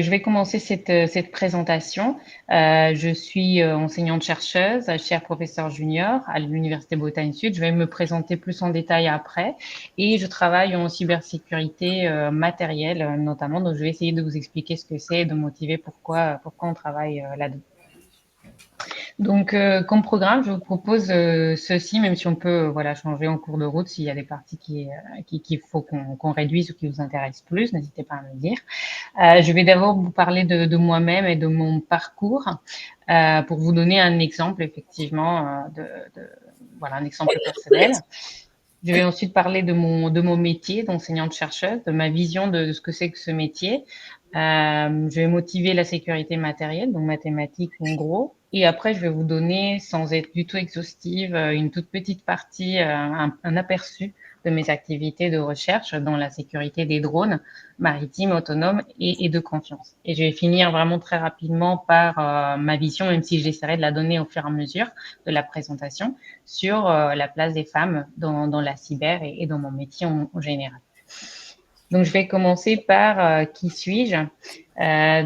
Je vais commencer cette présentation. Je suis enseignante-chercheuse, chère professeure junior à l'Université Bretagne Sud. Je vais me présenter plus en détail après. Et je travaille en cybersécurité matérielle notamment. Donc, je vais essayer de vous expliquer ce que c'est et de motiver pourquoi on travaille là-dedans. Donc, comme programme, je vous propose ceci, même si on peut voilà changer en cours de route s'il y a des parties qu'il faut qu'on réduise ou qui vous intéressent plus, n'hésitez pas à me le dire. Je vais d'abord vous parler de moi-même et de mon parcours pour vous donner un exemple effectivement voilà un exemple personnel. Je vais ensuite parler de mon métier d'enseignante-chercheuse, de ma vision de ce que c'est que ce métier. Je vais motiver la sécurité matérielle, donc mathématiques en gros. Et après, je vais vous donner, sans être du tout exhaustive, une toute petite partie, un aperçu de mes activités de recherche dans la sécurité des drones maritimes, autonomes et de confiance. Et je vais finir vraiment très rapidement par ma vision, même si j'essaierai de la donner au fur et à mesure de la présentation, sur la place des femmes dans la cyber et dans mon métier en général. Donc, je vais commencer par qui suis-je.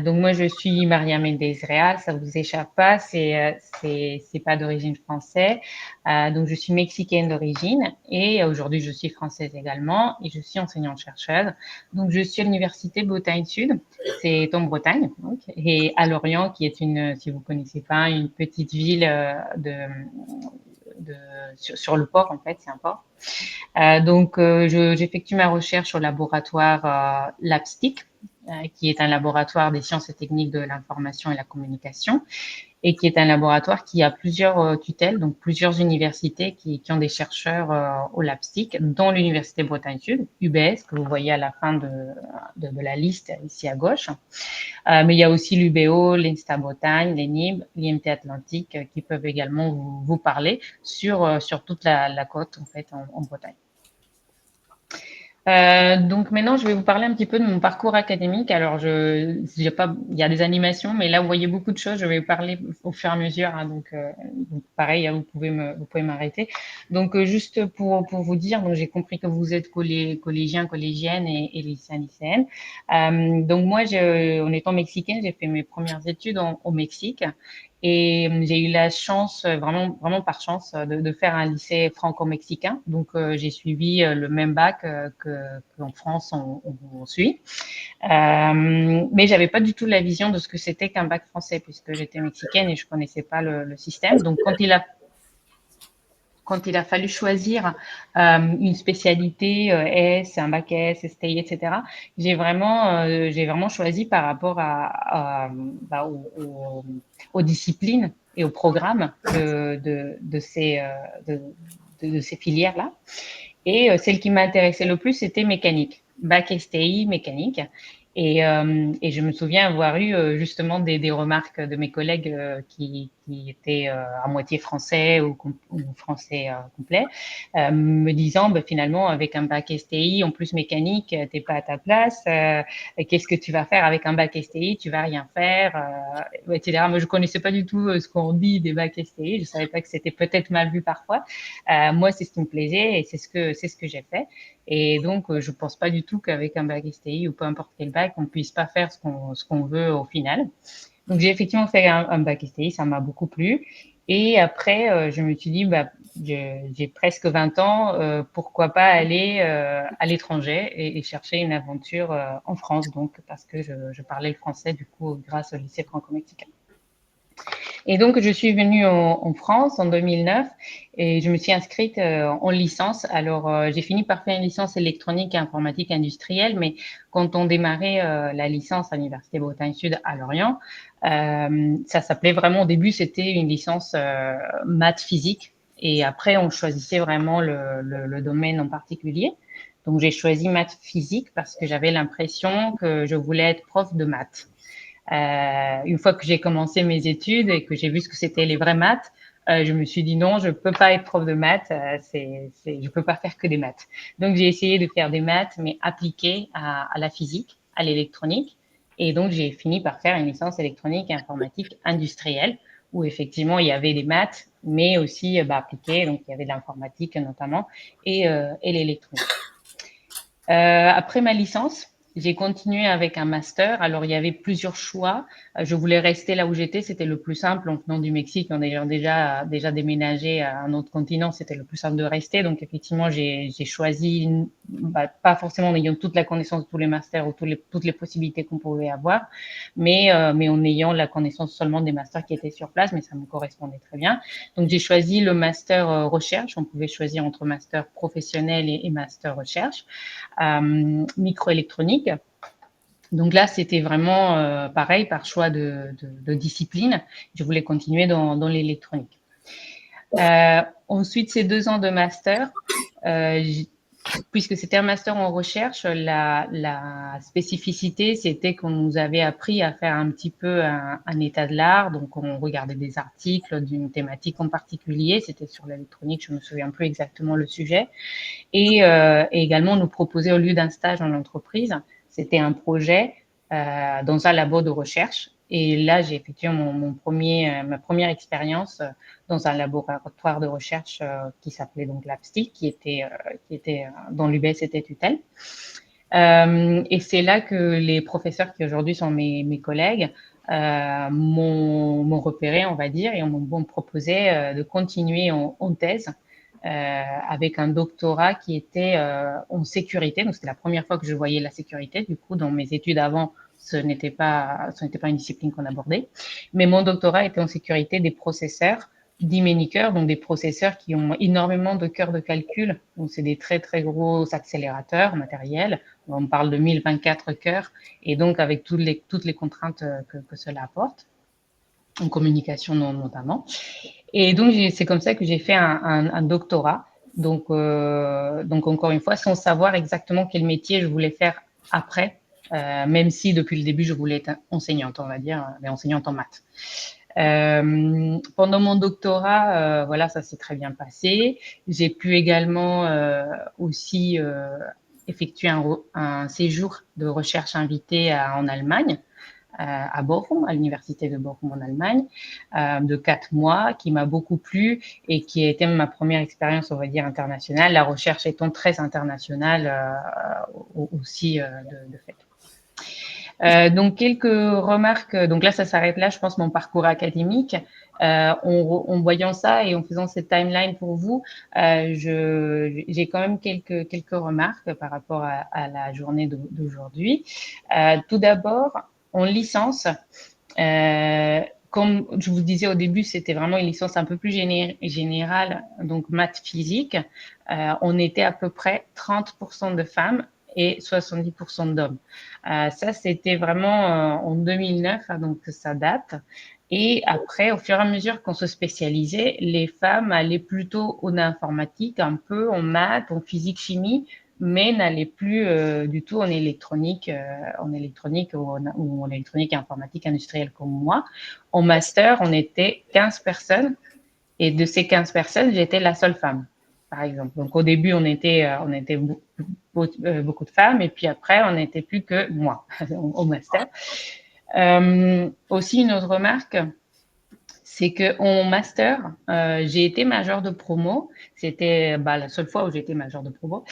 Donc, moi, je suis Maria Mendez Real, ça vous échappe pas, c'est pas d'origine française. Donc, je suis mexicaine d'origine et aujourd'hui, je suis française également et je suis enseignante-chercheuse. Donc, je suis à l'Université Bretagne Sud, c'est en Bretagne, donc, et à Lorient, qui est si vous connaissez pas, une petite ville sur le port, en fait, c'est un port. Donc, j'effectue ma recherche au laboratoire LabSTIC, qui est un laboratoire des sciences et techniques de l'information et la communication, et qui est un laboratoire qui a plusieurs tutelles, donc plusieurs universités qui ont des chercheurs au LabSTIC, dont l'Université Bretagne Sud, UBS, que vous voyez à la fin de la liste ici à gauche. Mais il y a aussi l'UBO, l'INSTA Bretagne, l'ENIB, l'IMT Atlantique, qui peuvent également vous parler sur toute la côte en fait en Bretagne. Donc maintenant, je vais vous parler un petit peu de mon parcours académique. Alors, j'ai pas, il y a des animations, mais là, vous voyez beaucoup de choses. Je vais vous parler au fur et à mesure. Hein, donc pareil, hein, vous pouvez m'arrêter. Donc, juste pour vous dire, donc j'ai compris que vous êtes collégiens, collégiennes et lycéens, lycéennes. Donc moi, en étant mexicaine, j'ai fait mes premières études au Mexique. Et j'ai eu la chance, vraiment, vraiment par chance, de faire un lycée franco-mexicain. Donc, j'ai suivi le même bac qu'en France on suit. Mais j'avais pas du tout la vision de ce que c'était qu'un bac français, puisque j'étais mexicaine et je connaissais pas le système. Donc, quand il a fallu choisir une spécialité, un bac S, STI, etc., j'ai vraiment choisi par rapport bah, aux disciplines et aux programmes de ces filières-là. Et celle qui m'intéressait le plus, c'était mécanique, bac STI, mécanique. Et je me souviens avoir eu justement des remarques de mes collègues qui étaient à moitié français ou français complet, me disant bah, finalement avec un bac STI en plus mécanique, t'es pas à ta place. Qu'est-ce que tu vas faire avec un bac STI? Tu vas rien faire, etc. Moi je connaissais pas du tout ce qu'on dit des bacs STI. Je savais pas que c'était peut-être mal vu parfois. Moi c'est ce qui me plaisait et c'est ce que j'ai fait. Et donc, je pense pas du tout qu'avec un bac STI ou peu importe quel bac, on puisse pas faire ce qu'on veut au final. Donc, j'ai effectivement fait un bac STI, ça m'a beaucoup plu. Et après, je me suis dit, bah, j'ai presque 20 ans, pourquoi pas aller à l'étranger et chercher une aventure en France, donc parce que je parlais le français du coup grâce au lycée franco-mexicain. Et donc, je suis venue en France en 2009 et je me suis inscrite en licence. Alors, j'ai fini par faire une licence électronique et informatique industrielle, mais quand on démarrait la licence à l'Université Bretagne Sud à Lorient, ça s'appelait vraiment, au début, c'était une licence maths physique. Et après, on choisissait vraiment le domaine en particulier. Donc, j'ai choisi maths physique parce que j'avais l'impression que je voulais être prof de maths. Une fois que j'ai commencé mes études et que j'ai vu ce que c'était les vraies maths, je me suis dit non, je peux pas être prof de maths, je peux pas faire que des maths. Donc j'ai essayé de faire des maths, mais appliquées à la physique, à l'électronique. Et donc j'ai fini par faire une licence électronique et informatique industrielle, où effectivement il y avait des maths, mais aussi appliquées, donc il y avait de l'informatique notamment, et l'électronique. Après ma licence, j'ai continué avec un master. Alors, il y avait plusieurs choix. Je voulais rester là où j'étais. C'était le plus simple. En venant du Mexique, en ayant déjà déménagé à un autre continent, c'était le plus simple de rester. Donc, effectivement, j'ai choisi, pas forcément en ayant toute la connaissance de tous les masters ou toutes les possibilités qu'on pouvait avoir, mais en ayant la connaissance seulement des masters qui étaient sur place. Mais ça me correspondait très bien. Donc, j'ai choisi le master recherche. On pouvait choisir entre master professionnel et master recherche. Microélectronique. Donc là, c'était vraiment pareil, par choix de discipline. Je voulais continuer dans l'électronique. Ensuite, ces 2 ans de master, puisque c'était un master en recherche, la spécificité, c'était qu'on nous avait appris à faire un petit peu un état de l'art. Donc, on regardait des articles d'une thématique en particulier. C'était sur l'électronique, je me souviens plus exactement le sujet. Et également, on nous proposait, au lieu d'un stage en entreprise, c'était un projet dans un labo de recherche. Et là, j'ai effectué ma première expérience dans un laboratoire de recherche qui s'appelait donc l'APSTI, qui était dont l'UBS était tutelle. Et c'est là que les professeurs qui aujourd'hui sont mes collègues m'ont repéré, on va dire, et m'ont proposé de continuer en thèse avec un doctorat qui était en sécurité. Donc, c'était la première fois que je voyais la sécurité. Du coup, dans mes études avant, ce n'était pas une discipline qu'on abordait. Mais mon doctorat était en sécurité des processeurs d'e-many cœurs, donc des processeurs qui ont énormément de cœurs de calcul. Donc, c'est des très, très gros accélérateurs matériels. On parle de 1024 cœurs. Et donc, avec toutes les contraintes que cela apporte, en communication notamment. Et donc, c'est comme ça que j'ai fait un doctorat. Donc, encore une fois, sans savoir exactement quel métier je voulais faire après, même si depuis le début, je voulais être enseignante, on va dire, mais enseignante en maths. Pendant mon doctorat, voilà, ça s'est très bien passé. J'ai pu également aussi effectuer un séjour de recherche invité en Allemagne, à Bochum, à l'université de Bochum en Allemagne, de 4 mois, qui m'a beaucoup plu et qui a été ma première expérience, on va dire, internationale, la recherche étant très internationale aussi de fait. Donc, quelques remarques. Donc là, ça s'arrête là, je pense, mon parcours académique. En voyant ça et en faisant cette timeline pour vous, j'ai quand même quelques remarques par rapport à la journée d'aujourd'hui. Tout d'abord, en licence, comme je vous disais au début, c'était vraiment une licence un peu plus générale, donc maths physique. On était à peu près 30% de femmes et 70% d'hommes. Ça, c'était vraiment en 2009, hein, donc ça date. Et après, au fur et à mesure qu'on se spécialisait, les femmes allaient plutôt en informatique, un peu en maths, en physique, chimie, mais n'allaient plus du tout en électronique, ou en électronique et informatique industrielle comme moi. En master, on était 15 personnes, et de ces 15 personnes, j'étais la seule femme, par exemple. Donc au début, on était beaucoup de femmes, et puis après, on n'était plus que moi au master. Aussi, une autre remarque, c'est qu'en master, j'ai été majeure de promo. C'était la seule fois où j'ai été majeure de promo.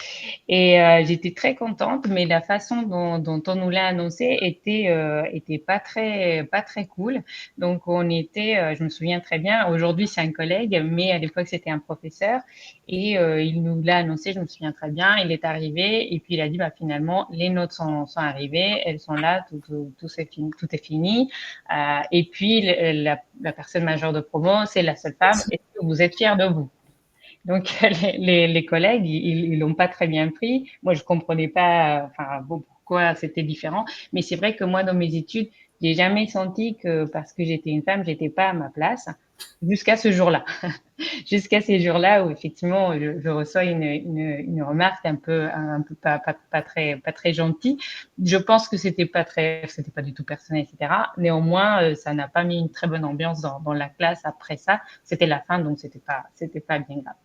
Et j'étais très contente, mais la façon dont on nous l'a annoncé était pas très cool. Donc on était, je me souviens très bien. Aujourd'hui c'est un collègue, mais à l'époque c'était un professeur et il nous l'a annoncé. Je me souviens très bien. Il est arrivé et puis il a dit finalement les notes sont arrivées, elles sont là, tout est fini, tout est fini. Et puis la personne majeure de promo, c'est la seule femme. Est-ce que vous êtes fiers de vous? Donc les collègues, ils l'ont pas très bien pris. Moi, je comprenais pas, pourquoi c'était différent. Mais c'est vrai que moi, dans mes études, j'ai jamais senti que parce que j'étais une femme, j'étais pas à ma place jusqu'à ce jour-là. Jusqu'à ces jours-là où effectivement je reçois une remarque un peu pas très gentille. Je pense que c'était pas du tout personnel, etc. Néanmoins, ça n'a pas mis une très bonne ambiance dans la classe après ça. C'était la fin, donc c'était pas bien grave.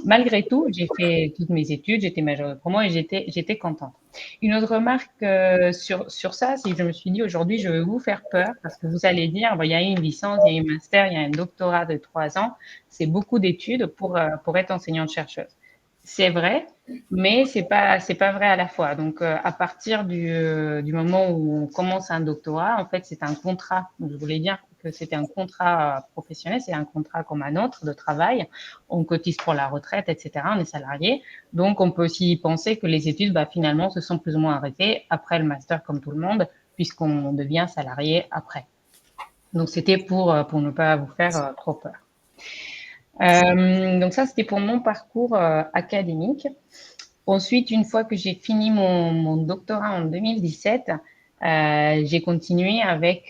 Malgré tout, j'ai fait toutes mes études, j'étais majeure de promo et j'étais contente. Une autre remarque sur ça, c'est que je me suis dit aujourd'hui, je vais vous faire peur parce que vous allez dire, il y a une licence, il y a un master, il y a un doctorat de 3 ans, c'est beaucoup d'études pour être enseignante-chercheuse. C'est vrai, mais c'est pas vrai à la fois. Donc, à partir du moment où on commence un doctorat, en fait, c'est un contrat. Donc, je voulais dire que c'était un contrat professionnel, c'est un contrat comme un autre de travail. On cotise pour la retraite, etc. On est salarié. Donc, on peut aussi penser que les études, bah, finalement, se sont plus ou moins arrêtées après le master, comme tout le monde, puisqu'on devient salarié après. Donc, c'était pour ne pas vous faire trop peur. Donc ça, c'était pour mon parcours académique. Ensuite, une fois que j'ai fini mon doctorat en 2017, j'ai continué avec,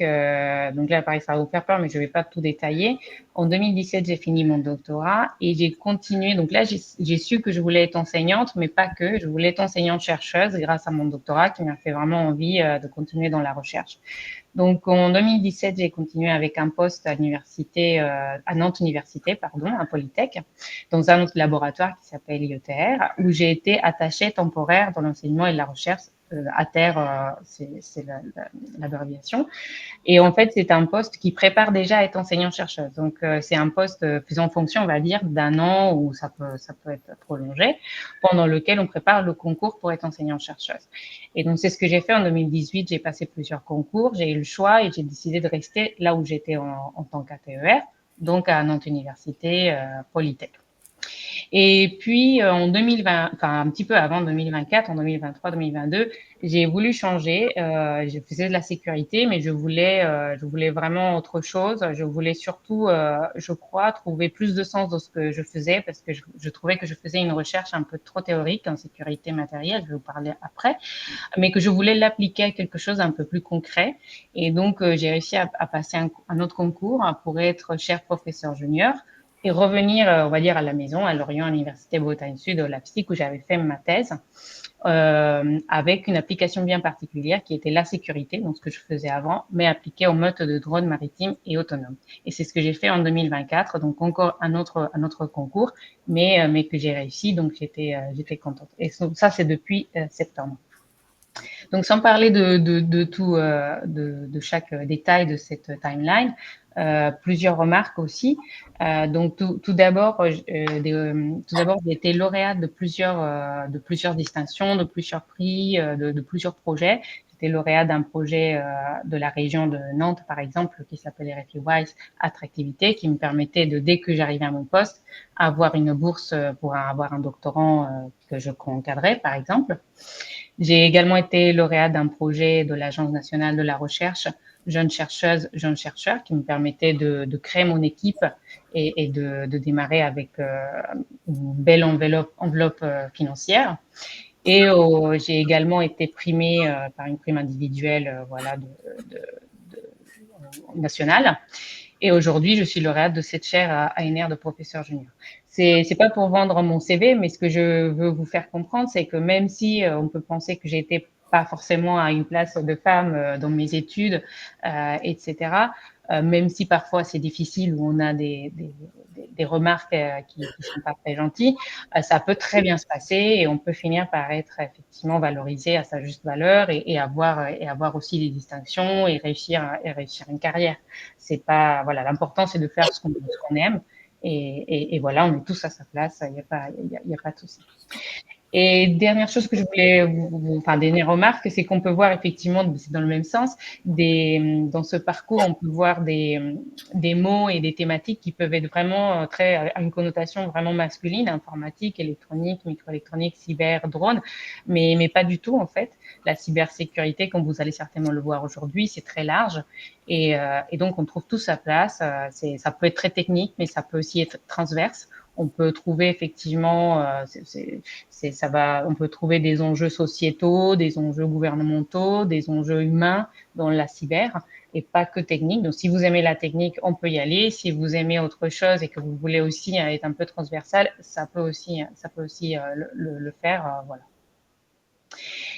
donc là, pareil, ça va vous faire peur, mais je ne vais pas tout détailler. En 2017, j'ai fini mon doctorat et j'ai continué. Donc là, j'ai su que je voulais être enseignante, mais pas que. Je voulais être enseignante-chercheuse grâce à mon doctorat qui m'a fait vraiment envie de continuer dans la recherche. Donc en 2017, j'ai continué avec un poste à l'université, à Nantes Université, pardon, à Polytech, dans un autre laboratoire qui s'appelle IETR, où j'ai été attachée temporaire dans l'enseignement et la recherche. ATER, c'est l'abréviation. Et en fait, c'est un poste qui prépare déjà à être enseignant-chercheuse. Donc, c'est un poste faisant fonction, on va dire, d'un an ou ça peut être prolongé, pendant lequel on prépare le concours pour être enseignant-chercheuse. Et donc, c'est ce que j'ai fait en 2018. J'ai passé plusieurs concours, j'ai eu le choix et j'ai décidé de rester là où j'étais en tant qu'ATER, donc à Nantes Université, Polytech. Et puis en 2020, enfin un petit peu avant 2024, en 2023, 2022, j'ai voulu changer. Je faisais de la sécurité, mais je voulais vraiment autre chose. Je voulais surtout, je crois, trouver plus de sens dans ce que je faisais parce que je trouvais que je faisais une recherche un peu trop théorique en sécurité matérielle. Je vais vous parler après, mais que je voulais l'appliquer à quelque chose un peu plus concret. Et donc, j'ai réussi à passer un autre concours pour être cher professeur junior et revenir, on va dire, à la maison, à Lorient, à l'Université Bretagne Sud, au LAPSIC, où j'avais fait ma thèse, avec une application bien particulière qui était la sécurité, donc ce que je faisais avant, mais appliquée aux meutes de drones maritimes et autonomes. Et c'est ce que j'ai fait en 2024, donc encore un autre concours, mais que j'ai réussi, donc j'étais contente. Et ça, c'est depuis septembre. Donc, sans parler de tout, de chaque détail de cette timeline, plusieurs remarques aussi. Donc, tout d'abord, tout d'abord, j'ai été lauréate de plusieurs distinctions, de plusieurs prix, de plusieurs projets. J'étais lauréate d'un projet de la région de Nantes, par exemple, qui s'appelait RFI-Wise Attractivité, qui me permettait de, dès que j'arrivais à mon poste, avoir une bourse pour avoir un doctorant que je encadrais, par exemple. J'ai également été lauréate d'un projet de l'Agence nationale de la recherche, jeunes chercheuses, jeunes chercheurs, qui me permettait de créer mon équipe et de démarrer avec une belle enveloppe financière. Et j'ai également été primée par une prime individuelle, voilà, nationale. Et aujourd'hui, je suis lauréate de cette chaire à ANR de professeur junior. C'est pas pour vendre mon CV, mais ce que je veux vous faire comprendre, c'est que même si on peut penser que j'ai été pas forcément à une place de femme dans mes études, etc. Même si parfois c'est difficile où on a des remarques qui sont pas très gentilles, ça peut très bien se passer et on peut finir par être effectivement valorisé à sa juste valeur et avoir aussi des distinctions et réussir une carrière. C'est pas, voilà, l'important c'est de faire ce qu'on aime et voilà, on est tous à sa place, il y a pas de souci. Et dernière chose que je voulais enfin, dernière remarque, c'est qu'on peut voir effectivement, c'est dans le même sens, dans ce parcours, on peut voir des mots et des thématiques qui peuvent être vraiment à une connotation vraiment masculine, informatique, électronique, microélectronique, cyber, drone, mais pas du tout en fait. La cybersécurité, comme vous allez certainement le voir aujourd'hui, c'est très large et donc on trouve tout sa place. Ça peut être très technique, mais ça peut aussi être transverse. On peut trouver effectivement, on peut trouver des enjeux sociétaux, des enjeux gouvernementaux, des enjeux humains dans la cyber et pas que technique. Donc, si vous aimez la technique, on peut y aller. Si vous aimez autre chose et que vous voulez aussi être un peu transversal, ça peut aussi le faire. Voilà.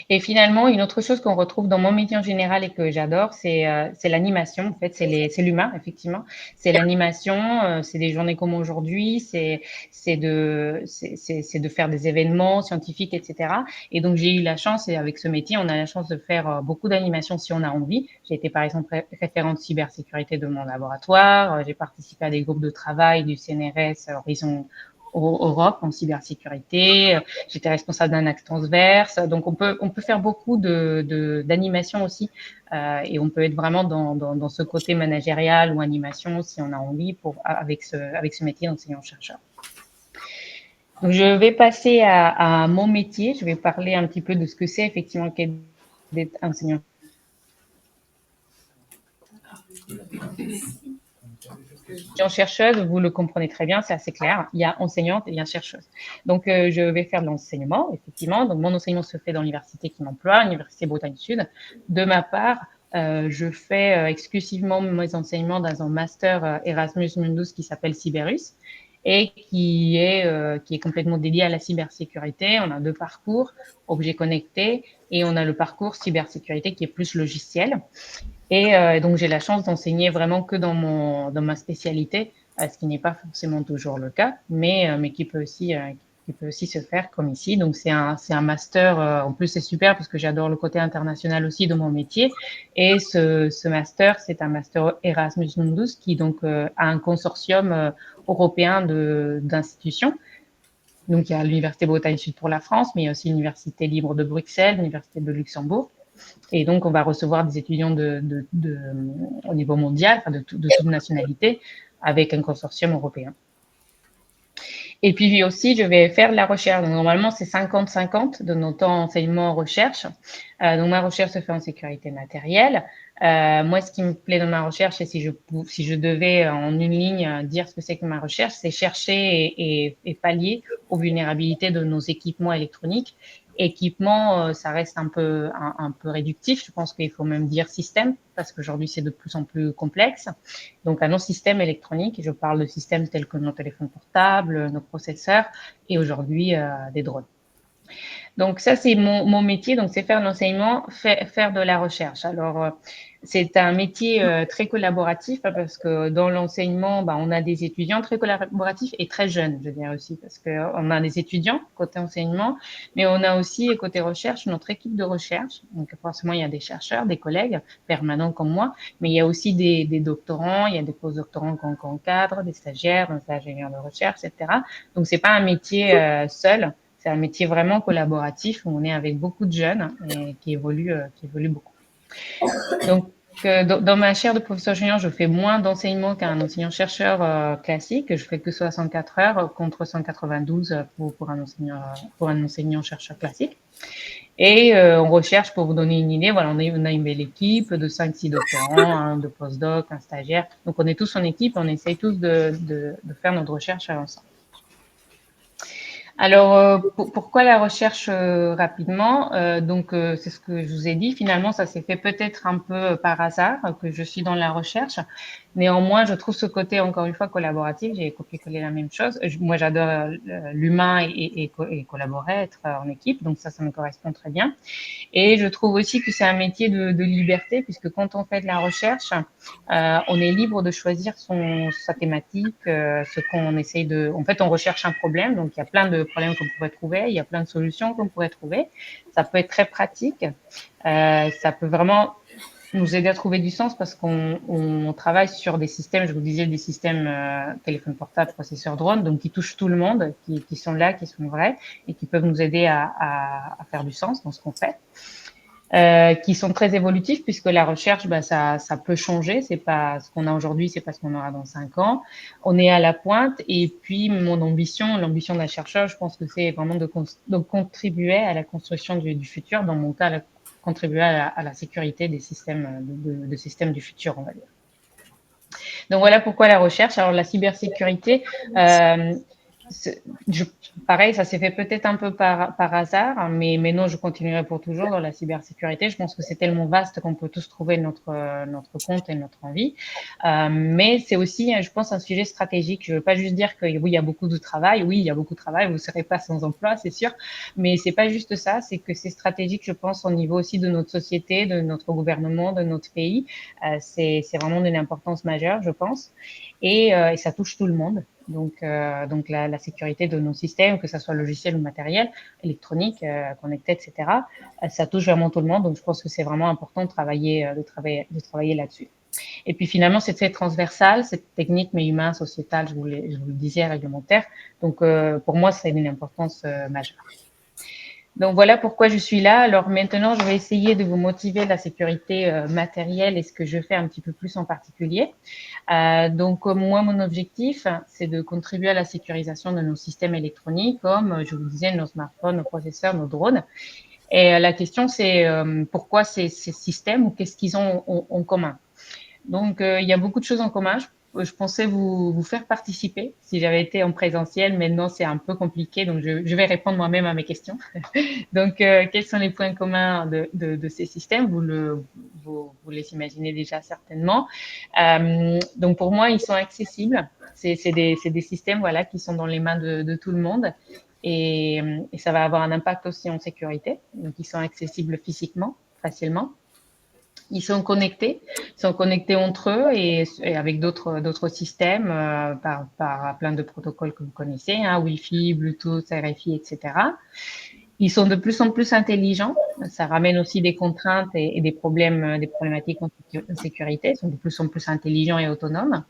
Et finalement, une autre chose qu'on retrouve dans mon métier en général et que j'adore, c'est l'animation. En fait, c'est l'humain, effectivement. C'est l'animation, c'est des journées comme aujourd'hui, c'est de faire des événements scientifiques, etc. Et donc, j'ai eu la chance, et avec ce métier, on a la chance de faire beaucoup d'animations si on a envie. J'ai été, par exemple, référente cybersécurité de mon laboratoire. J'ai participé à des groupes de travail du CNRS Europe en cybersécurité. J'étais responsable d'un axe transverse. Donc, on peut faire beaucoup d'animation aussi. Et on peut être vraiment dans ce côté managérial ou animation si on a envie avec ce métier d'enseignant-chercheur. Donc, je vais passer à mon métier. Je vais parler un petit peu de ce que c'est effectivement d'être enseignant. Chercheuse, vous le comprenez très bien, c'est assez clair. Il y a enseignante et il y a chercheuse. Donc, je vais faire de l'enseignement, effectivement. Donc, mon enseignement se fait dans l'université qui m'emploie, l'université Bretagne Sud. De ma part, je fais exclusivement mes enseignements dans un master Erasmus Mundus qui s'appelle Cyberus et qui est complètement dédié à la cybersécurité. On a 2 parcours, objets connectés, et on a le parcours cybersécurité qui est plus logiciel. Et donc, j'ai la chance d'enseigner vraiment que dans ma spécialité, ce qui n'est pas forcément toujours le cas, mais qui peut aussi se faire comme ici. Donc, c'est un master. En plus, c'est super parce que j'adore le côté international aussi de mon métier. Et ce master, c'est un master Erasmus Mundus qui donc a un consortium européen d'institutions. Donc, il y a l'Université Bretagne Sud pour la France, mais il y a aussi l'Université libre de Bruxelles, l'Université de Luxembourg. Et donc, on va recevoir des étudiants au niveau mondial, de toute nationalité, avec un consortium européen. Et puis aussi, je vais faire de la recherche. Donc, normalement, c'est 50-50 de nos temps enseignement-recherche. Donc, ma recherche se fait en sécurité matérielle. Moi, ce qui me plaît dans ma recherche, et si je devais en une ligne dire ce que c'est que ma recherche, c'est chercher et pallier aux vulnérabilités de nos équipements électroniques. Équipement, ça reste un peu réductif. Je pense qu'il faut même dire système, parce qu'aujourd'hui, c'est de plus en plus complexe. Donc, à nos systèmes électroniques, je parle de systèmes tels que nos téléphones portables, nos processeurs et aujourd'hui des drones. Donc, ça, c'est mon métier. Donc, c'est faire de l'enseignement, faire de la recherche. Alors, c'est un métier très collaboratif parce que dans l'enseignement, on a des étudiants très collaboratifs et très jeunes, je dirais aussi, parce qu'on a des étudiants côté enseignement, mais on a aussi côté recherche notre équipe de recherche. Donc, forcément, il y a des chercheurs, des collègues permanents comme moi, mais il y a aussi des doctorants, il y a des postdoctorants qu'on encadre, des stagiaires, des ingénieurs de recherche, etc. Donc, c'est pas un métier seul. C'est un métier vraiment collaboratif où on est avec beaucoup de jeunes et qui évoluent beaucoup. Donc, dans ma chaire de professeur junior, je fais moins d'enseignement qu'un enseignant-chercheur classique. Je fais que 64 heures contre 192 pour un enseignant-chercheur classique. Et en recherche, pour vous donner une idée, voilà, on a une belle équipe de 5-6 doctorants, un de postdoc, un stagiaire. Donc, on est tous en équipe, on essaye tous de faire notre recherche ensemble. Alors, pourquoi la recherche rapidement Donc, c'est ce que je vous ai dit. Finalement, ça s'est fait peut-être un peu par hasard que je suis dans la recherche. Néanmoins, je trouve ce côté, encore une fois, collaboratif. J'ai copié-collé la même chose. Moi, j'adore l'humain et collaborer, être en équipe. Donc, ça me correspond très bien. Et je trouve aussi que c'est un métier de liberté, puisque quand on fait de la recherche, on est libre de choisir sa thématique, ce qu'on essaye de... En fait, on recherche un problème, donc il y a plein de problèmes qu'on pourrait trouver, il y a plein de solutions qu'on pourrait trouver. Ça peut être très pratique, ça peut vraiment nous aider à trouver du sens parce qu'on travaille sur des systèmes, je vous disais, des systèmes téléphone portable, processeur drone, donc qui touchent tout le monde, qui sont là, qui sont vrais et qui peuvent nous aider à faire du sens dans ce qu'on fait. Qui sont très évolutifs puisque la recherche, ça peut changer. C'est pas ce qu'on a aujourd'hui, c'est pas ce qu'on aura dans 5 ans. On est à la pointe. Et puis, l'ambition d'un chercheur, je pense que c'est vraiment de contribuer à la construction du futur. Dans mon cas, contribuer à la sécurité des systèmes, de systèmes du futur, on va dire. Donc voilà pourquoi la recherche. Alors la cybersécurité, pareil, ça s'est fait peut-être un peu par hasard, mais non, je continuerai pour toujours dans la cybersécurité. Je pense que c'est tellement vaste qu'on peut tous trouver notre compte et notre envie. Mais c'est aussi, je pense, un sujet stratégique. Je veux pas juste dire que oui, il y a beaucoup de travail. Oui, il y a beaucoup de travail. Vous ne serez pas sans emploi, c'est sûr. Mais c'est pas juste ça. C'est que c'est stratégique, je pense, au niveau aussi de notre société, de notre gouvernement, de notre pays. C'est vraiment d'une importance majeure, je pense. Et ça touche tout le monde. Donc la sécurité de nos systèmes, que ce soit logiciel ou matériel, électronique, connecté, etc., ça touche vraiment tout le monde. Donc je pense que c'est vraiment important de travailler là-dessus. Et puis finalement, c'est très transversal, c'est technique, mais humain, sociétal, je vous le disais, réglementaire. Donc pour moi, ça a une importance majeure. Donc voilà pourquoi je suis là. Alors maintenant, je vais essayer de vous motiver la sécurité matérielle et ce que je fais un petit peu plus en particulier. Donc moi, mon objectif, c'est de contribuer à la sécurisation de nos systèmes électroniques, comme je vous disais, nos smartphones, nos processeurs, nos drones. Et la question, c'est pourquoi ces systèmes ou qu'est-ce qu'ils ont en commun. Donc, il y a beaucoup de choses en commun. Je pensais vous faire participer si j'avais été en présentiel. Maintenant, c'est un peu compliqué, donc je vais répondre moi-même à mes questions. Donc, quels sont les points communs de ces systèmes? Vous les imaginez déjà certainement. Donc, pour moi, ils sont accessibles. C'est des systèmes voilà, qui sont dans les mains de tout le monde. Et ça va avoir un impact aussi en sécurité. Donc, ils sont accessibles physiquement, facilement. Ils sont connectés entre eux et avec d'autres systèmes par plein de protocoles que vous connaissez, hein, Wi-Fi, Bluetooth, RFI, etc. Ils sont de plus en plus intelligents. Ça ramène aussi des contraintes et des problématiques en sécurité. Ils sont de plus en plus intelligents et autonomes.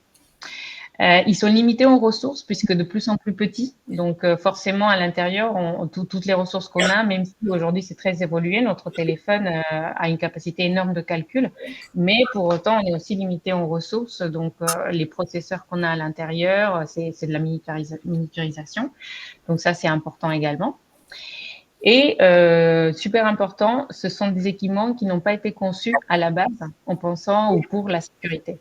Ils sont limités en ressources puisque de plus en plus petits. Donc forcément à l'intérieur, toutes les ressources qu'on a, même si aujourd'hui c'est très évolué, notre téléphone a une capacité énorme de calcul, mais pour autant on est aussi limité en ressources. Donc les processeurs qu'on a à l'intérieur, c'est de la miniaturisation. Donc ça c'est important également. Et super important, ce sont des équipements qui n'ont pas été conçus à la base en pensant ou pour la sécurité.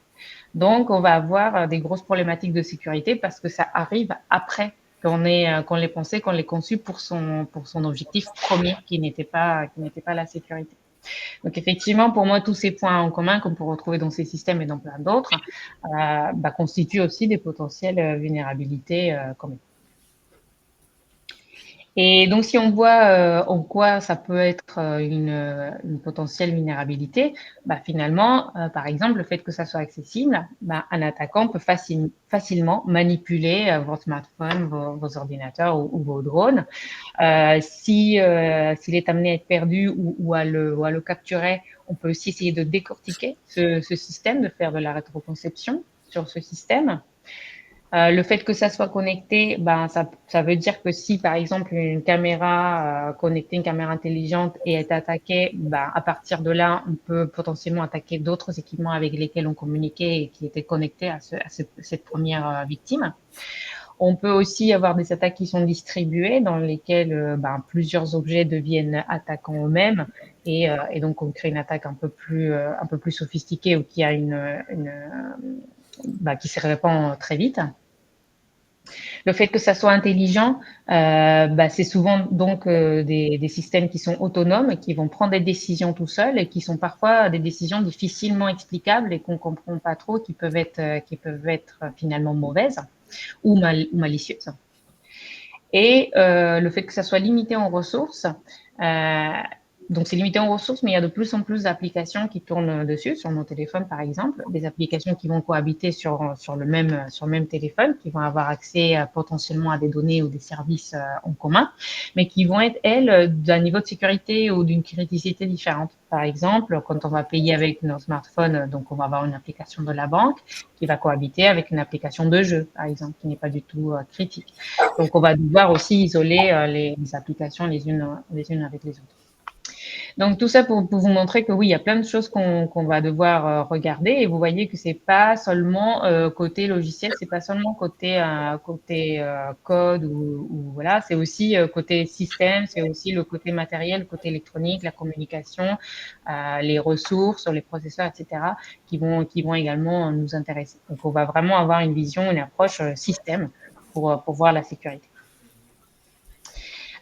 Donc, on va avoir des grosses problématiques de sécurité parce que ça arrive après qu'on l'ait pensé, qu'on l'ait conçu pour son objectif premier qui n'était pas la sécurité. Donc, effectivement, pour moi, tous ces points en commun qu'on peut retrouver dans ces systèmes et dans plein d'autres constituent aussi des potentielles vulnérabilités communes. Et donc, si on voit en quoi ça peut être une potentielle vulnérabilité, finalement, par exemple, le fait que ça soit accessible, un attaquant peut facilement manipuler votre smartphone, vos ordinateurs ou vos drones. S'il est amené à être perdu ou à le capturer, on peut aussi essayer de décortiquer ce système, de faire de la rétroconception sur ce système. Le fait que ça soit connecté, ça veut dire que si, par exemple, une caméra connectée, une caméra intelligente est attaquée, à partir de là, on peut potentiellement attaquer d'autres équipements avec lesquels on communiquait et qui étaient connectés à cette première victime. On peut aussi avoir des attaques qui sont distribuées, dans lesquelles plusieurs objets deviennent attaquants eux-mêmes, et donc on crée une attaque un peu plus sophistiquée ou qui a qui se répand très vite. Le fait que ça soit intelligent, c'est souvent donc des systèmes qui sont autonomes, qui vont prendre des décisions tout seuls et qui sont parfois des décisions difficilement explicables et qu'on comprend pas trop, qui peuvent être finalement mauvaises ou malicieuses. Et le fait que ça soit limité en ressources, donc c'est limité en ressources, mais il y a de plus en plus d'applications qui tournent dessus, sur nos téléphones par exemple, des applications qui vont cohabiter sur le même téléphone, qui vont avoir accès potentiellement à des données ou des services en commun, mais qui vont être, elles, d'un niveau de sécurité ou d'une criticité différente. Par exemple, quand on va payer avec nos smartphones, donc on va avoir une application de la banque qui va cohabiter avec une application de jeu, par exemple, qui n'est pas du tout critique. Donc on va devoir aussi isoler les applications les unes avec les autres. Donc tout ça pour vous montrer que oui, il y a plein de choses qu'on va devoir regarder et vous voyez que c'est pas seulement côté logiciel, c'est pas seulement côté code ou voilà, c'est aussi côté système, c'est aussi le côté matériel, le côté électronique, la communication, les ressources, les processeurs, etc. qui vont également nous intéresser. Donc on va vraiment avoir une vision, une approche système pour voir la sécurité.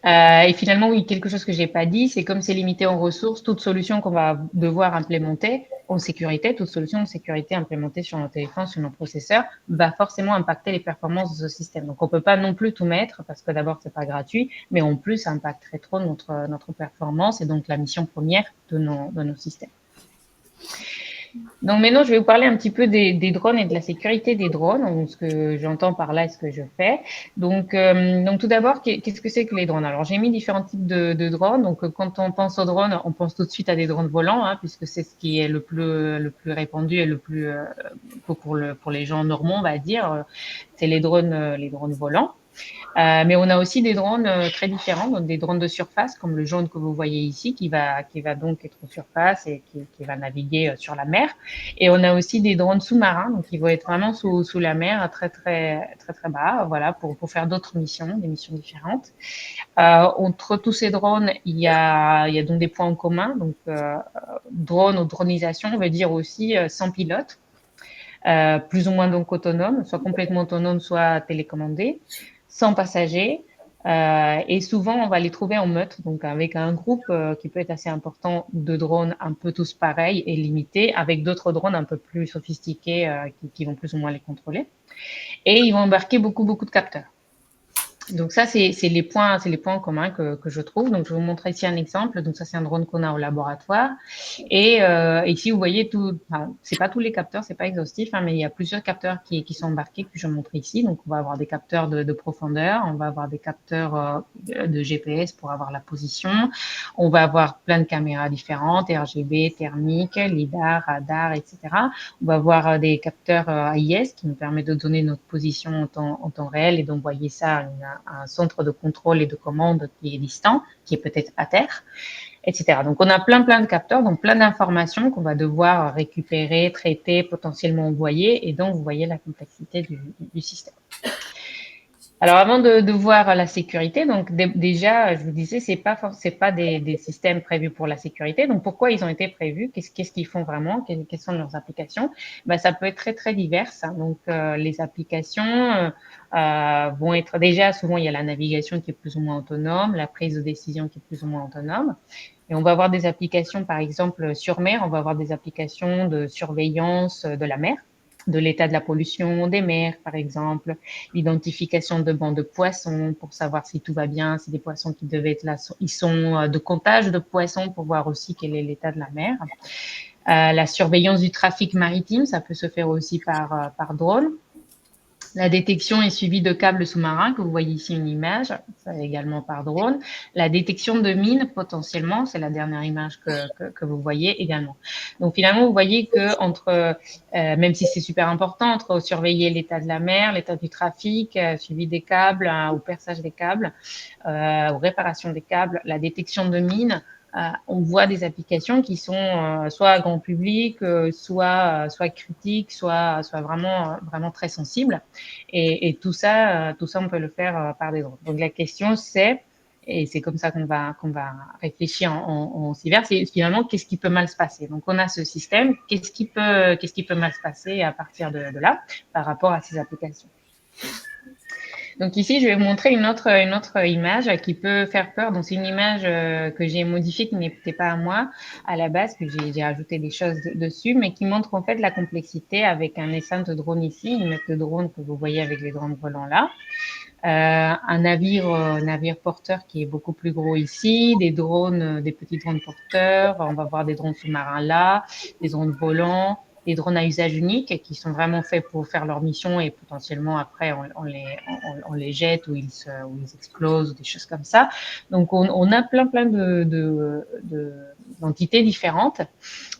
Et finalement, oui, quelque chose que j'ai pas dit, c'est comme c'est limité en ressources, toute solution qu'on va devoir implémenter en sécurité, toute solution de sécurité implémentée sur nos téléphones, sur nos processeurs, va forcément impacter les performances de ce système. Donc, on peut pas non plus tout mettre parce que d'abord, c'est pas gratuit, mais en plus, ça impacterait trop notre performance et donc la mission première de nos systèmes. Donc maintenant, je vais vous parler un petit peu des drones et de la sécurité des drones, donc ce que j'entends par là et ce que je fais. Donc tout d'abord, qu'est-ce que c'est que les drones? Alors, j'ai mis différents types de drones. Donc, quand on pense aux drones, on pense tout de suite à des drones volants, hein, puisque c'est ce qui est le plus répandu et le plus pour les gens normaux, on va dire. C'est les drones volants. Mais on a aussi des drones très différents, donc des drones de surface, comme le jaune que vous voyez ici, qui va donc être en surface et qui va naviguer sur la mer. Et on a aussi des drones sous-marins, donc qui vont être vraiment sous la mer, très très très très bas, voilà, pour faire d'autres missions, des missions différentes. Entre tous ces drones, il y a donc des points en commun. Donc drone ou dronisation veut dire aussi sans pilote. Plus ou moins donc autonome, soit complètement autonome, soit télécommandé, sans passagers. Et souvent, on va les trouver en meute, donc avec un groupe qui peut être assez important de drones un peu tous pareils et limités, avec d'autres drones un peu plus sophistiqués qui vont plus ou moins les contrôler. Et ils vont embarquer beaucoup, beaucoup de capteurs. Donc ça, c'est les points communs que je trouve. Donc je vais vous montrer ici un exemple. Donc ça, c'est un drone qu'on a au laboratoire. Et ici, vous voyez tout. Enfin, c'est pas tous les capteurs, c'est pas exhaustif, hein, mais il y a plusieurs capteurs qui sont embarqués que je montre ici. Donc on va avoir des capteurs de profondeur, on va avoir des capteurs de GPS pour avoir la position. On va avoir plein de caméras différentes, RGB, thermique, lidar, radar, etc. On va avoir des capteurs AIS qui nous permettent de donner notre position en temps réel et d'envoyer ça à un centre de contrôle et de commande qui est distant, qui est peut-être à terre, etc. Donc, on a plein de capteurs, donc plein d'informations qu'on va devoir récupérer, traiter, potentiellement envoyer, et donc vous voyez la complexité du système. Alors, avant de voir la sécurité, donc déjà, je vous disais, c'est pas des systèmes prévus pour la sécurité. Donc, pourquoi ils ont été prévus? Qu'est-ce qu'ils font vraiment? Quelles sont leurs applications? Ben, ça peut être très très divers. Donc, les applications vont être déjà souvent il y a la navigation qui est plus ou moins autonome, la prise de décision qui est plus ou moins autonome. Et on va avoir des applications, par exemple sur mer, on va avoir des applications de surveillance de la mer, de l'état de la pollution des mers, par exemple, l'identification de bancs de poissons pour savoir si tout va bien, si des poissons qui devaient être là, ils sont de comptage de poissons pour voir aussi quel est l'état de la mer. La surveillance du trafic maritime, ça peut se faire aussi par drone. La détection est suivie de câbles sous-marins, que vous voyez ici une image, ça également par drone. La détection de mines, potentiellement, c'est la dernière image que vous voyez également. Donc finalement, vous voyez que même si c'est super important, entre surveiller l'état de la mer, l'état du trafic, suivi des câbles, au perçage des câbles, aux réparations des câbles, la détection de mines, on voit des applications qui sont soit grand public, soit critiques, soit vraiment très sensibles. Et tout ça, on peut le faire par des drones. Donc la question c'est, et c'est comme ça qu'on va réfléchir en cyber, c'est finalement qu'est-ce qui peut mal se passer. Donc on a ce système, qu'est-ce qui peut mal se passer à partir de là par rapport à ces applications. Donc ici, je vais vous montrer une autre image qui peut faire peur. Donc c'est une image que j'ai modifiée, qui n'était pas à moi à la base, que j'ai rajouté des choses dessus, mais qui montre en fait la complexité avec un essaim de drone ici, une mètre de drone que vous voyez avec les drones volants là. Un navire porteur qui est beaucoup plus gros ici, des petits drones porteurs, on va voir des drones sous-marins là, des drones volants, des drones à usage unique qui sont vraiment faits pour faire leur mission et potentiellement après on les jette ou ils explosent ou des choses comme ça. Donc on a plein d'entités différentes.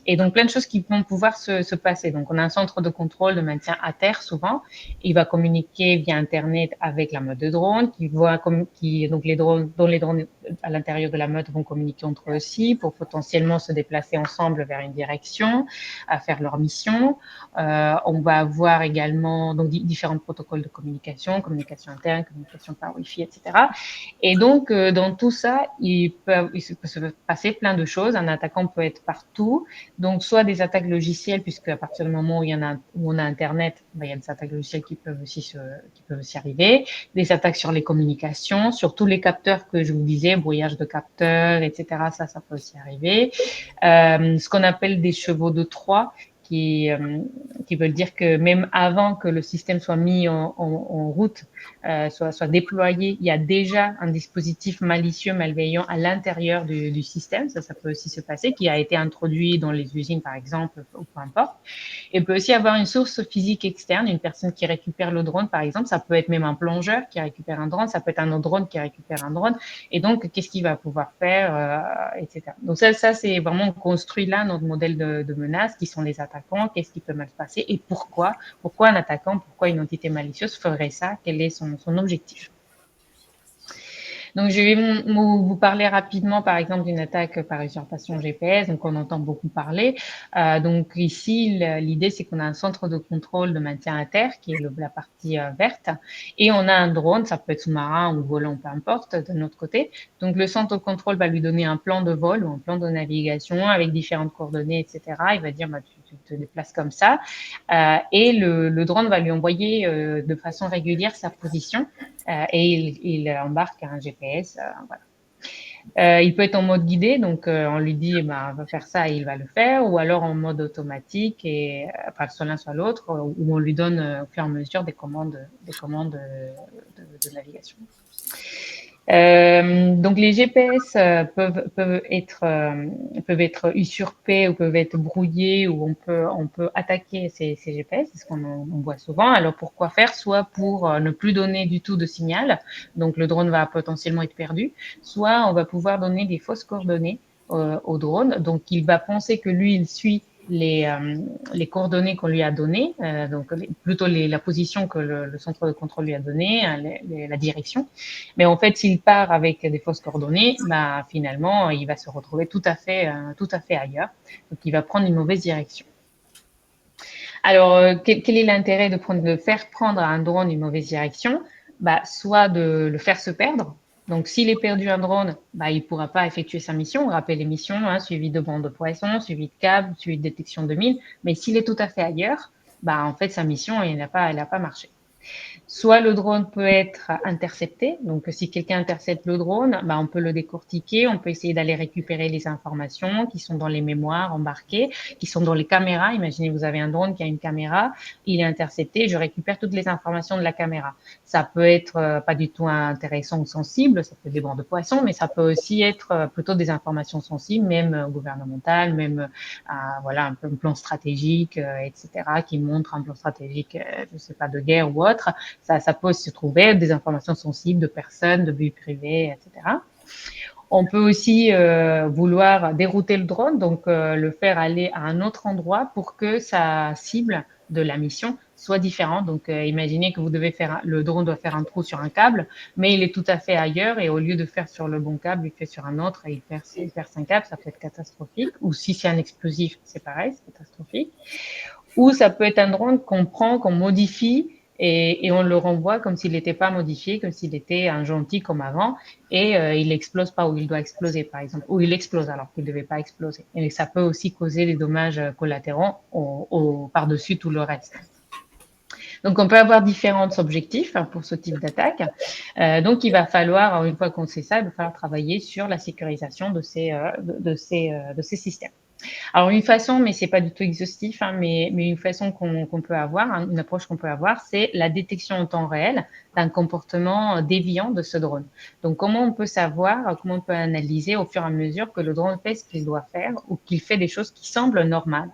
Et donc, plein de choses qui vont pouvoir se passer. Donc, on a un centre de contrôle de maintien à terre souvent. Il va communiquer via Internet avec la meute de drones, donc les drones, dont les drones à l'intérieur de la meute vont communiquer entre eux aussi pour potentiellement se déplacer ensemble vers une direction, à faire leur mission. On va avoir également donc différents protocoles de communication interne, communication par Wi-Fi, etc. Et donc, dans tout ça, il peut se passer plein de choses. Un attaquant peut être partout. Donc, soit des attaques logicielles, puisque à partir du moment où on a Internet, il y a des attaques logicielles qui peuvent aussi arriver. Des attaques sur les communications, sur tous les capteurs que je vous disais, brouillage de capteurs, etc. Ça peut aussi arriver. Ce qu'on appelle des chevaux de Troie, qui veulent dire que même avant que le système soit mis en route, soit déployé, il y a déjà un dispositif malicieux, malveillant à l'intérieur du système. Ça peut aussi se passer, qui a été introduit dans les usines, par exemple, ou peu importe. Il peut aussi avoir une source physique externe, une personne qui récupère le drone, par exemple. Ça peut être même un plongeur qui récupère un drone, ça peut être un autre drone qui récupère un drone. Et donc, qu'est-ce qu'il va pouvoir faire, etc. Donc ça c'est vraiment construit là notre modèle de menace, qui sont les attaquants, qu'est-ce qui peut mal se passer et pourquoi. Pourquoi un attaquant, pourquoi une entité malicieuse ferait ça, quel est son objectif. Donc, je vais vous parler rapidement, par exemple, d'une attaque par usurpation GPS, donc on entend beaucoup parler. Donc ici, l'idée, c'est qu'on a un centre de contrôle de maintien à terre, qui est la partie verte, et on a un drone, ça peut être sous-marin ou volant, peu importe, de notre côté. Donc le centre de contrôle va lui donner un plan de vol ou un plan de navigation avec différentes coordonnées, etc. Il va dire, bah, tu te déplaces comme ça. Et le drone va lui envoyer de façon régulière sa position. Et il embarque un GPS. Voilà. Il peut être en mode guidé, donc on lui dit on va faire ça et il va le faire, ou alors en mode automatique, et enfin soit l'un soit l'autre, où on lui donne au fur et à mesure des commandes de navigation. Donc les GPS peuvent être usurpés ou peuvent être brouillés, ou on peut attaquer ces GPS, c'est ce qu'on voit souvent. Alors pourquoi faire? Soit pour ne plus donner du tout de signal, donc le drone va potentiellement être perdu, soit on va pouvoir donner des fausses coordonnées au drone, donc il va penser que lui il suit les coordonnées qu'on lui a données, donc plutôt la position que le centre de contrôle lui a donnée, la direction. Mais en fait, s'il part avec des fausses coordonnées, bah, finalement, il va se retrouver tout à fait ailleurs. Donc, il va prendre une mauvaise direction. Alors, quel est l'intérêt de faire prendre à un drone une mauvaise direction? Bah, soit de le faire se perdre. Donc, s'il est perdu un drone, bah, il ne pourra pas effectuer sa mission. On rappelle les missions, hein, suivi de bandes de poissons, suivi de câbles, suivi de détection de mines. Mais s'il est tout à fait ailleurs, bah, en fait, sa mission, elle n'a pas marché. Soit le drone peut être intercepté. Donc, si quelqu'un intercepte le drone, bah, on peut le décortiquer. On peut essayer d'aller récupérer les informations qui sont dans les mémoires embarquées, qui sont dans les caméras. Imaginez, vous avez un drone qui a une caméra, il est intercepté, je récupère toutes les informations de la caméra. Ça peut être pas du tout intéressant ou sensible, ça peut être des bancs de poissons, mais ça peut aussi être plutôt des informations sensibles, même gouvernementales, même voilà, un plan stratégique, etc., qui montre un plan stratégique, je sais pas, de guerre ou autre. Ça peut aussi se trouver des informations sensibles de personnes, de vie privée, etc. On peut aussi vouloir dérouter le drone, donc le faire aller à un autre endroit pour que sa cible de la mission soit différente. Donc, imaginez que le drone doit faire un trou sur un câble, mais il est tout à fait ailleurs, et au lieu de faire sur le bon câble, il fait sur un autre et il perce un câble, ça peut être catastrophique. Ou si c'est un explosif, c'est pareil, c'est catastrophique. Ou ça peut être un drone qu'on prend, qu'on modifie, et on le renvoie comme s'il n'était pas modifié, comme s'il était un gentil comme avant, et il n'explose pas où il doit exploser, par exemple, ou il explose alors qu'il ne devait pas exploser. Et ça peut aussi causer des dommages collatéraux par-dessus tout le reste. Donc, on peut avoir différents objectifs pour ce type d'attaque. Donc, il va falloir, une fois qu'on sait ça, il va falloir travailler sur la sécurisation de ces systèmes. Alors une façon, mais c'est pas du tout exhaustif, hein, mais une façon qu'on peut avoir, hein, une approche qu'on peut avoir, c'est la détection en temps réel d'un comportement déviant de ce drone. Donc comment on peut savoir, comment on peut analyser au fur et à mesure que le drone fait ce qu'il doit faire ou qu'il fait des choses qui semblent normales.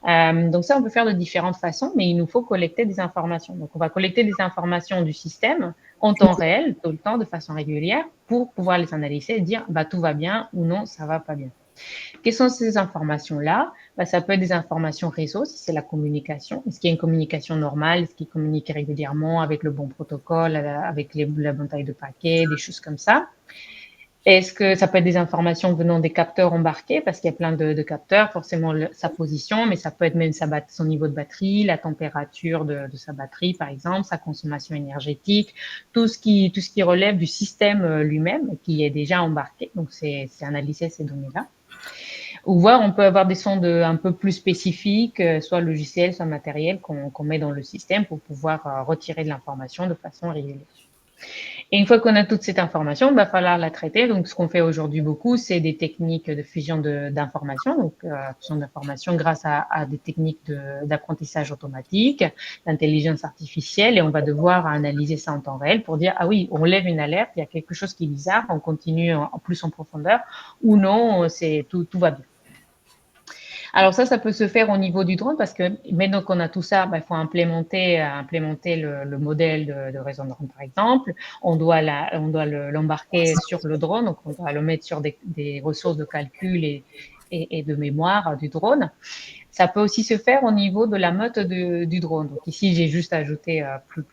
Donc ça, on peut faire de différentes façons, mais il nous faut collecter des informations. Donc on va collecter des informations du système en temps réel, tout le temps, de façon régulière, pour pouvoir les analyser et dire bah tout va bien ou non, ça va pas bien. Quelles sont ces informations-là? Bah, ça peut être des informations réseau, si c'est la communication. Est-ce qu'il y a une communication normale? Est-ce qu'il communique régulièrement avec le bon protocole, avec la bonne taille de paquet, des choses comme ça? Est-ce que ça peut être des informations venant des capteurs embarqués, parce qu'il y a plein de capteurs, forcément sa position, mais ça peut être même son niveau de batterie, la température de sa batterie, par exemple, sa consommation énergétique, tout ce qui relève du système lui-même, qui est déjà embarqué. Donc, c'est analyser ces données-là. Ou voir, on peut avoir des sondes un peu plus spécifiques, soit logiciels, soit matériels, qu'on met dans le système pour pouvoir retirer de l'information de façon régulière. Et une fois qu'on a toute cette information, il va falloir la traiter. Donc, ce qu'on fait aujourd'hui beaucoup, c'est des techniques de fusion d'informations, donc fusion d'informations grâce à des techniques d'apprentissage automatique, d'intelligence artificielle, et on va devoir analyser ça en temps réel pour dire, ah oui, on lève une alerte, il y a quelque chose qui est bizarre, on continue en plus en profondeur, ou non, tout va bien. Alors ça peut se faire au niveau du drone parce que maintenant qu'on a tout ça, il faut implémenter le modèle de réseau de drone, par exemple. On doit l'embarquer sur le drone, donc on doit le mettre sur des ressources de calcul et de mémoire du drone. Ça peut aussi se faire au niveau de la meute du drone. Donc ici, j'ai juste ajouté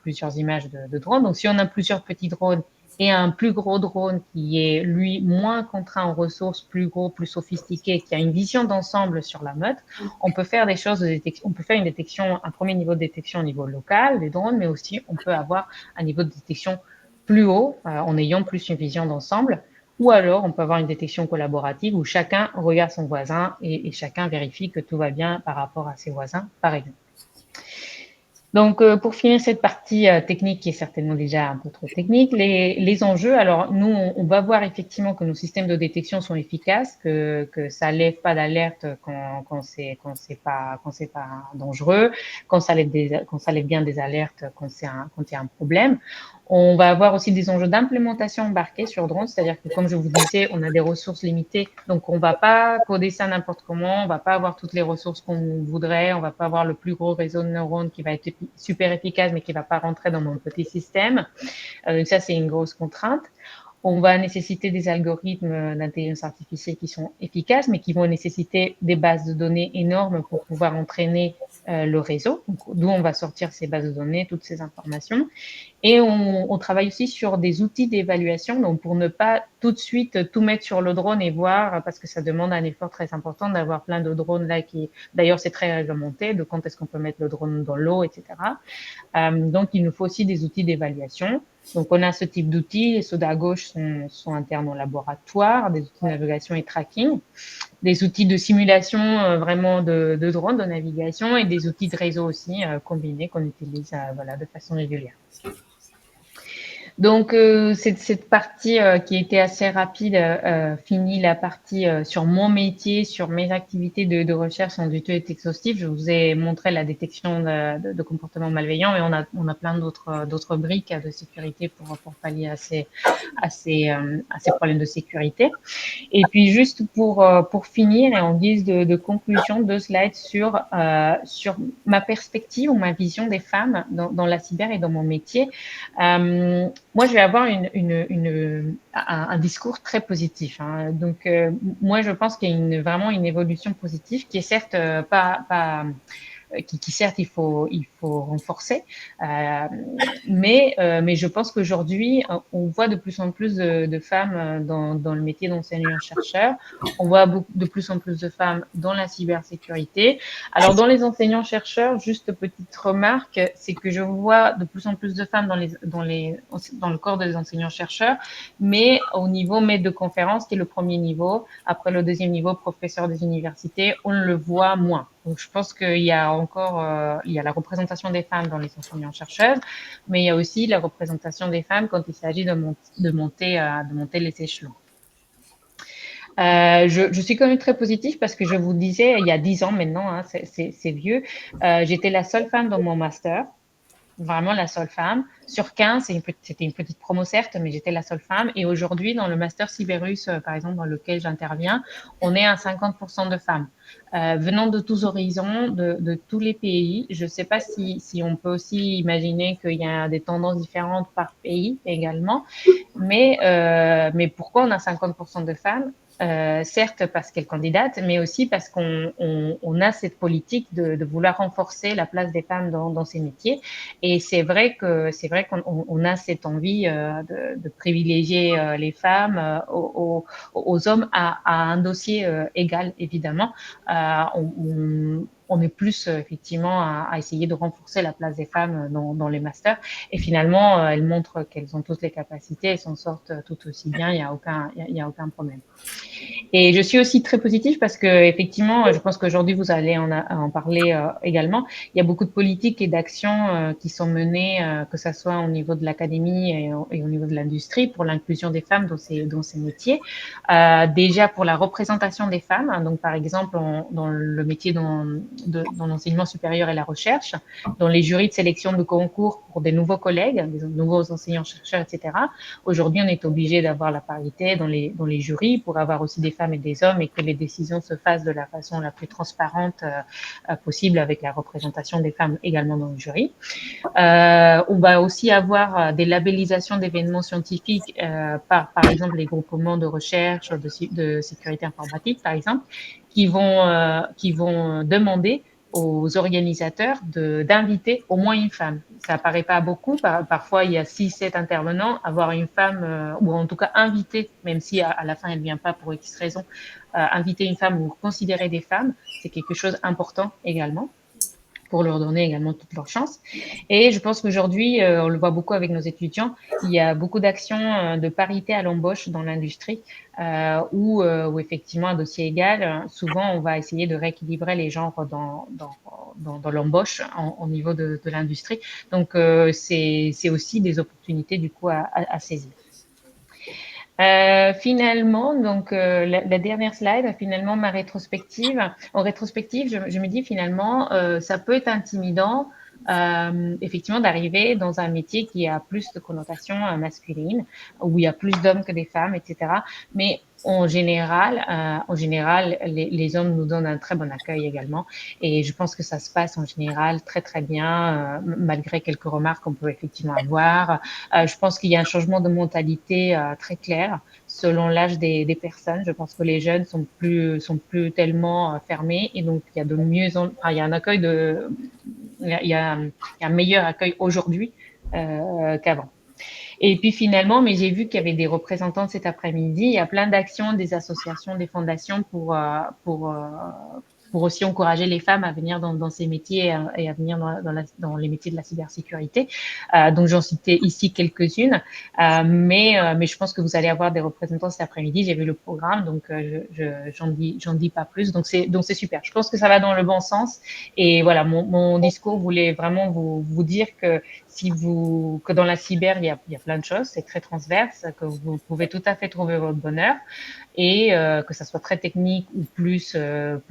plusieurs images de drone. Donc si on a plusieurs petits drones et un plus gros drone qui est, lui, moins contraint en ressources, plus gros, plus sophistiqué, qui a une vision d'ensemble sur la meute, on peut faire des choses de détection. On peut faire une détection, un premier niveau de détection au niveau local des drones, mais aussi on peut avoir un niveau de détection plus haut en ayant plus une vision d'ensemble. Ou alors, on peut avoir une détection collaborative où chacun regarde son voisin et chacun vérifie que tout va bien par rapport à ses voisins, par exemple. Donc, pour finir cette partie technique qui est certainement déjà un peu trop technique, les enjeux. Alors, nous, on va voir effectivement que nos systèmes de détection sont efficaces, que ça lève pas d'alerte quand c'est pas dangereux, quand ça lève bien des alertes quand il y a un problème. On va avoir aussi des enjeux d'implémentation embarquée sur drone, c'est-à-dire que comme je vous disais, on a des ressources limitées, donc on va pas coder ça n'importe comment, on va pas avoir toutes les ressources qu'on voudrait, on va pas avoir le plus gros réseau de neurones qui va être super efficace mais qui va pas rentrer dans mon petit système. Donc ça, c'est une grosse contrainte. On va nécessiter des algorithmes d'intelligence artificielle qui sont efficaces, mais qui vont nécessiter des bases de données énormes pour pouvoir entraîner le réseau. D'où on va sortir ces bases de données, toutes ces informations. Et on travaille aussi sur des outils d'évaluation, donc pour ne pas tout de suite tout mettre sur le drone et voir, parce que ça demande un effort très important d'avoir plein de drones là qui, d'ailleurs, c'est très réglementé, de quand est-ce qu'on peut mettre le drone dans l'eau, etc. Donc, il nous faut aussi des outils d'évaluation. Donc, on a ce type d'outils. Ceux à gauche sont internes au laboratoire, des outils de navigation et tracking, des outils de simulation vraiment de drone, de navigation et des outils de réseau aussi combinés qu'on utilise voilà, de façon régulière. Donc, cette partie qui était assez rapide finit la partie sur mon métier, sur mes activités de recherche sans du tout être exhaustive. Je vous ai montré la détection de comportements malveillants, mais on a plein d'autres briques de sécurité pour pallier à ces problèmes de sécurité. Et puis, juste pour finir et en guise de conclusion, 2 slides sur ma perspective ou ma vision des femmes dans la cyber et dans mon métier. Moi, je vais avoir un discours très positif. Hein. Donc, moi, je pense qu'il y a vraiment une évolution positive qui est certes qui certes il faut renforcer, mais je pense qu'aujourd'hui on voit de plus en plus de femmes dans le métier d'enseignant-chercheur. On voit de plus en plus de femmes dans la cybersécurité. Alors dans les enseignants-chercheurs, juste petite remarque, c'est que je vois de plus en plus de femmes dans le corps des enseignants-chercheurs, mais au niveau maître de conférence, qui est le premier niveau. Après le deuxième niveau, professeur des universités, on le voit moins. Donc, je pense qu'il y a encore, il y a la représentation des femmes dans les enseignants-chercheurs, mais il y a aussi la représentation des femmes quand il s'agit de monter les échelons. Je suis quand même très positive parce que je vous disais, il y a 10 ans maintenant, hein, c'est vieux, j'étais la seule femme dans mon master. Vraiment la seule femme. Sur 15, c'était une petite promo certes, mais j'étais la seule femme. Et aujourd'hui, dans le master Cyberus, par exemple, dans lequel j'interviens, on est à 50% de femmes. Venant de tous horizons, de tous les pays. Je ne sais pas si on peut aussi imaginer qu'il y a des tendances différentes par pays également. Mais pourquoi on a 50% de femmes? Certes parce qu'elles candidatent, mais aussi parce qu'on a cette politique de vouloir renforcer la place des femmes dans ces métiers. Et c'est vrai qu'on a cette envie de privilégier les femmes aux hommes à un dossier égal, évidemment. on est plus effectivement à essayer de renforcer la place des femmes dans les masters. Et finalement, elles montrent qu'elles ont toutes les capacités, elles s'en sortent tout aussi bien, il y a aucun problème. Et je suis aussi très positive parce que effectivement, je pense qu'aujourd'hui vous allez en parler également. Il y a beaucoup de politiques et d'actions qui sont menées, que ça soit au niveau de l'académie et au niveau de l'industrie, pour l'inclusion des femmes dans ces métiers. Déjà pour la représentation des femmes, hein, donc par exemple dans le métier dans l'enseignement supérieur et la recherche, dans les jurys de sélection de concours pour des nouveaux collègues, des nouveaux enseignants-chercheurs, etc. Aujourd'hui, on est obligé d'avoir la parité dans les jurys pour avoir aussi des femmes et des hommes et que les décisions se fassent de la façon la plus transparente possible avec la représentation des femmes également dans le jury. On va aussi avoir des labellisations d'événements scientifiques par exemple les groupements de recherche de sécurité informatique, par exemple, qui vont demander aux organisateurs d'inviter au moins une femme. Ça paraît pas beaucoup. Parfois, il y a 6, 7 intervenants. Avoir une femme, ou en tout cas inviter, même si à la fin elle vient pas pour X raison, inviter une femme ou considérer des femmes, c'est quelque chose d'important également, pour leur donner également toutes leurs chances. Et je pense qu'aujourd'hui, on le voit beaucoup avec nos étudiants, il y a beaucoup d'actions de parité à l'embauche dans l'industrie, où effectivement, à dossier égal, souvent, on va essayer de rééquilibrer les genres dans l'embauche au niveau de l'industrie. Donc, c'est aussi des opportunités, du coup, à saisir. Finalement, donc la dernière slide, finalement ma rétrospective. En rétrospective, je me dis finalement, ça peut être intimidant, effectivement, d'arriver dans un métier qui a plus de connotations masculines, où il y a plus d'hommes que des femmes, etc. Mais en général, les hommes nous donnent un très bon accueil également, et je pense que ça se passe en général très très bien, malgré quelques remarques qu'on peut effectivement avoir. Je pense qu'il y a un changement de mentalité très clair selon l'âge des personnes. Je pense que les jeunes sont plus tellement fermés, et donc il y a il y a un accueil il y a un meilleur accueil aujourd'hui qu'avant. Et puis finalement, mais j'ai vu qu'il y avait des représentants cet après-midi. Il y a plein d'actions, des associations, des fondations pour aussi encourager les femmes à venir dans ces métiers et à venir dans les métiers de la cybersécurité. Donc j'en citais ici quelques-unes, mais je pense que vous allez avoir des représentants cet après-midi. J'ai vu le programme, donc j'en dis pas plus. Donc c'est super. Je pense que ça va dans le bon sens. Et voilà, mon discours voulait vraiment vous dire que dans la cyber, il y a plein de choses, c'est très transverse, que vous pouvez tout à fait trouver votre bonheur, et que ça soit très technique ou plus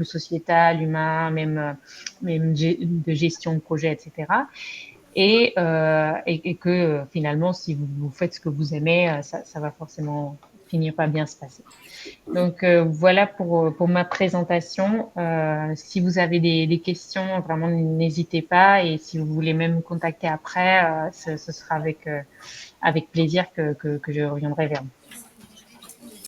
sociétal, humain, même de gestion de projet, etc. Et que finalement, si vous faites ce que vous aimez, ça va forcément finir par bien se passer. Donc voilà pour ma présentation. Si vous avez des questions, vraiment n'hésitez pas, et si vous voulez même me contacter après, ce sera avec plaisir que je reviendrai vers vous.